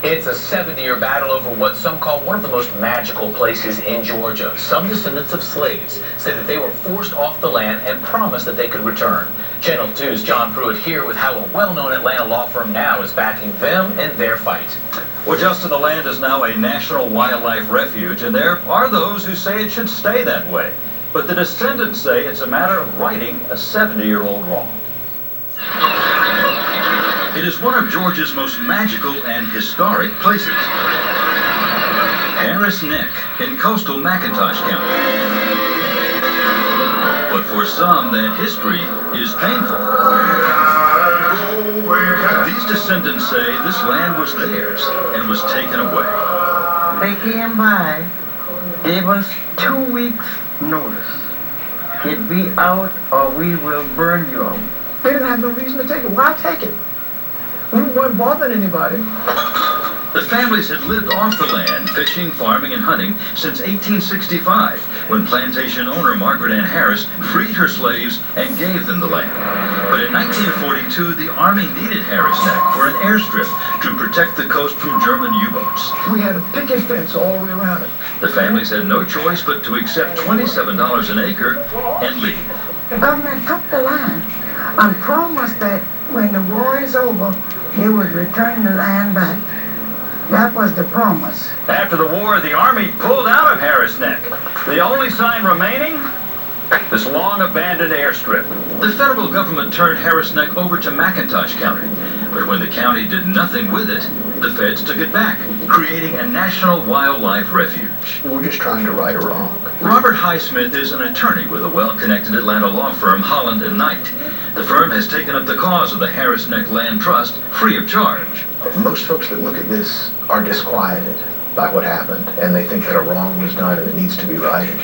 It's a 70-year battle over what some call one of the most magical places in Georgia. Some descendants of slaves say that they were forced off the land and promised that they could return. Channel 2's John Pruitt here with how a well-known Atlanta law firm now is backing them in their fight. Well, Justin, the land is now a national wildlife refuge, and there are those who say it should stay that way. But the descendants say it's a matter of righting a 70-year-old wrong. It is one of Georgia's most magical and historic places. Harris Neck in coastal McIntosh County. But for some, that history is painful. These descendants say this land was theirs and was taken away. They came by, gave us 2 weeks notice. Get me out or we will burn you out. They didn't have no reason to take it. Why take it? We weren't bothering anybody. The families had lived off the land, fishing, farming, and hunting since 1865, when plantation owner Margaret Ann Harris freed her slaves and gave them the land. But in 1942, the Army needed Harris Neck for an airstrip to protect the coast from German U-boats. We had a picket fence all the way around it. The families had no choice but to accept $27 an acre and leave. The government took the land and promised that when the war is over, they would return the land back. That was the promise. After the war, the Army pulled out of Harris Neck. The only sign remaining? This long-abandoned airstrip. The federal government turned Harris Neck over to McIntosh County. But when the county did nothing with it, the feds took it back, creating a national wildlife refuge. We're just trying to right a wrong. Robert Highsmith is an attorney with a well-connected Atlanta law firm, Holland & Knight. The firm has taken up the cause of the Harris Neck Land Trust free of charge. Most folks that look at this are disquieted by what happened, and they think that a wrong was done and it needs to be righted.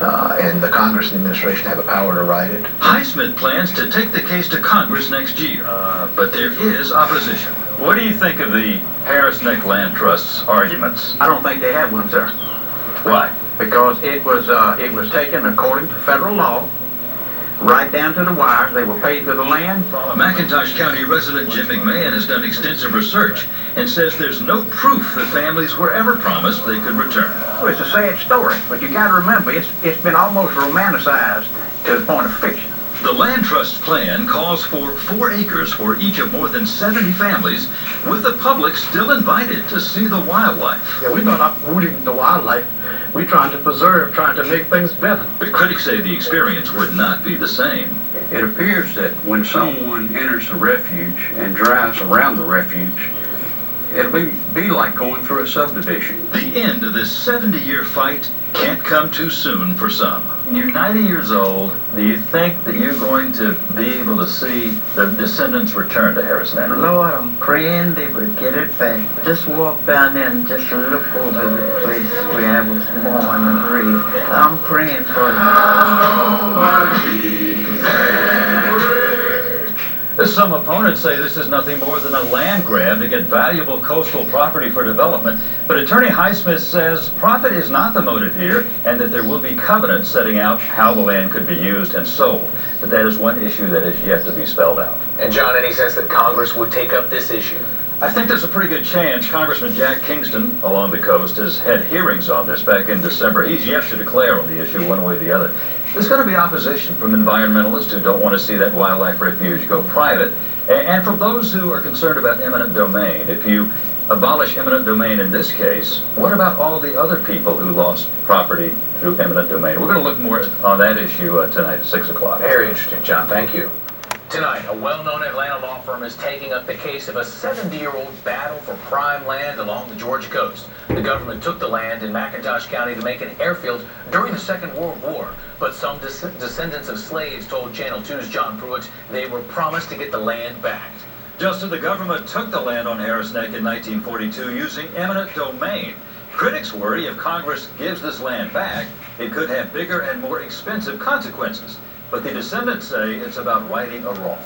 And the Congress and the administration have a power to right it. Highsmith plans to take the case to Congress next year, but there is opposition. What do you think of the Harris Neck Land Trust's arguments? I don't think they have one, sir. Why? Because it was taken according to federal law, right down to the wire. They were paid for the land. McIntosh County resident Jim McMahon has done extensive research and says there's no proof the families were ever promised they could return. Well, it's a sad story, but you got to remember, it's been almost romanticized to the point of fiction. The Land Trust's plan calls for 4 acres for each of more than 70 families, with the public still invited to see the wildlife. Yeah, we're not uprooting the wildlife. We're trying to preserve, trying to make things better. But critics say the experience would not be the same. It appears that when someone enters the refuge and drives around the refuge, it'll be like going through a subdivision. The end of this 70-year fight can't come too soon for some. You're 90 years old. Do you think that you're going to be able to see the descendants return to Harris Neck? Lord, I'm praying they would get it back. Just walk down there and just look over the place where I was born and raised. I'm praying for you. Some opponents say this is nothing more than a land grab to get valuable coastal property for development. But Attorney Highsmith says profit is not the motive here, and that there will be covenants setting out how the land could be used and sold. But that is one issue that is yet to be spelled out. And John, any sense that Congress would take up this issue? I think there's a pretty good chance. Congressman Jack Kingston along the coast has had hearings on this back in December. He's yet to declare on the issue one way or the other. There's going to be opposition from environmentalists who don't want to see that wildlife refuge go private, and from those who are concerned about eminent domain. If you abolish eminent domain in this case, what about all the other people who lost property through eminent domain? We're going to look more on that issue tonight at 6 o'clock. Very interesting, John. Thank you. Tonight, a well-known Atlanta law firm is taking up the case of a 70-year-old battle for prime land along the Georgia coast. The government took the land in McIntosh County to make an airfield during the Second World War, but some descendants of slaves told Channel 2's John Pruitt they were promised to get the land back. Justin, the government took the land on Harris Neck in 1942 using eminent domain. Critics worry if Congress gives this land back, it could have bigger and more expensive consequences. But the descendants say it's about righting a wrong.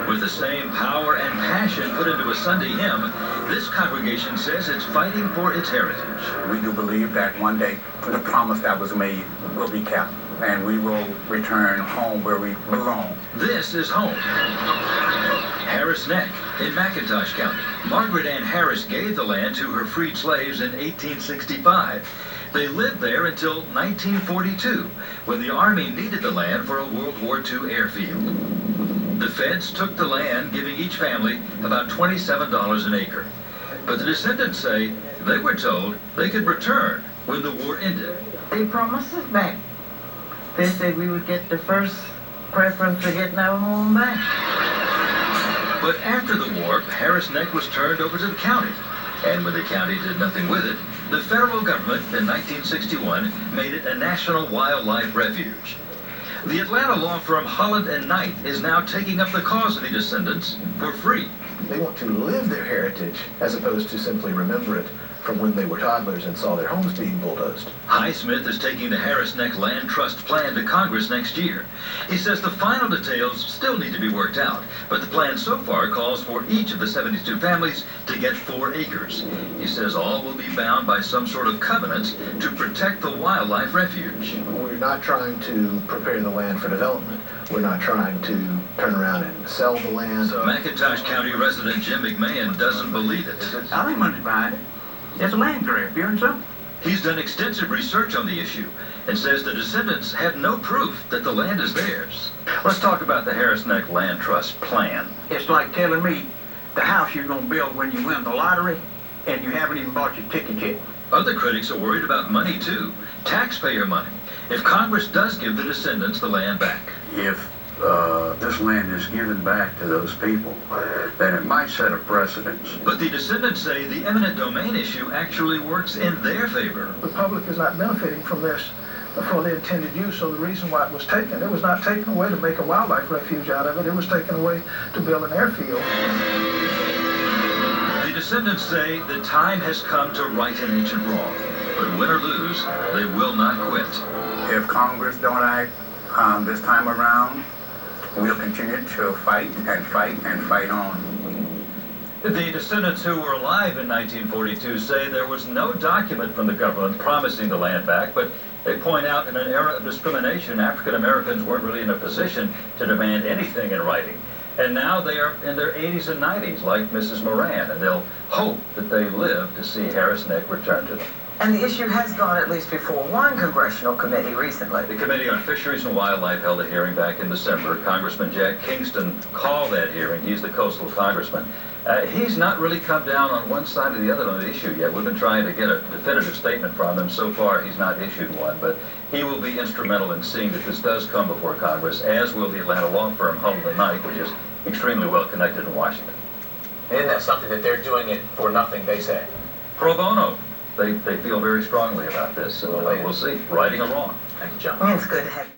With the same power and passion put into a Sunday hymn, this congregation says it's fighting for its heritage. We do believe that one day the promise that was made will be kept. and we will return home where we belong. This is home. Harris Neck in McIntosh County. Margaret Ann Harris gave the land to her freed slaves in 1865. They lived there until 1942, when the Army needed the land for a World War II airfield. The feds took the land, giving each family about $27 an acre. But the descendants say they were told they could return when the war ended. They promised us back. They said we would get the first preference for getting our home back. But after the war, Harris Neck was turned over to the county. And when the county did nothing with it, the federal government in 1961 made it a national wildlife refuge. The Atlanta law firm Holland and Knight is now taking up the cause of the descendants for free. They want to live their heritage as opposed to simply remember it from when they were toddlers and saw their homes being bulldozed. Highsmith is taking the Harris Neck Land Trust plan to Congress next year. He says the final details still need to be worked out, but the plan so far calls for each of the 72 families to get 4 acres. He says all will be bound by some sort of covenants to protect the wildlife refuge. We're not trying to prepare the land for development. We're not trying to turn around and sell the land. McIntosh County resident Jim McMahon doesn't believe it. I ain't money behind it. It's a land grab, you and something. He's done extensive research on the issue and says the descendants have no proof that the land is theirs. Let's talk about the Harris Neck Land Trust plan. It's like telling me the house you're going to build when you win the lottery and you haven't even bought your ticket yet. Other critics are worried about money too, taxpayer money, if Congress does give the descendants the land back. If this land is given back to those people, then it might set a precedence. But the descendants say the eminent domain issue actually works in their favor. The public is not benefiting from this for the intended use, so the reason why it was taken, it was not taken away to make a wildlife refuge out of it, it was taken away to build an airfield. The descendants say the time has come to right an ancient wrong, but win or lose, they will not quit. If Congress don't act this time around, we'll continue to fight and fight and fight on. The descendants who were alive in 1942 say there was no document from the government promising the land back, but they point out in an era of discrimination, African Americans weren't really in a position to demand anything in writing. And now they are in their 80s and 90s, like Mrs. Moran, and they'll hope that they live to see Harris Neck return to them. And the issue has gone at least before one congressional committee recently. The Committee on Fisheries and Wildlife held a hearing back in December. Congressman Jack Kingston called that hearing. He's the coastal congressman. He's not really come down on one side or the other on the issue yet. We've been trying to get a definitive statement from him. So far, he's not issued one, but he will be instrumental in seeing that this does come before Congress, as will the Atlanta law firm Holland and Knight, which is extremely well connected in Washington. Isn't that something that they're doing it for nothing, they say? Pro bono. They feel very strongly about this, so we'll see. Righting or wrong. Thank you, John. It's good to have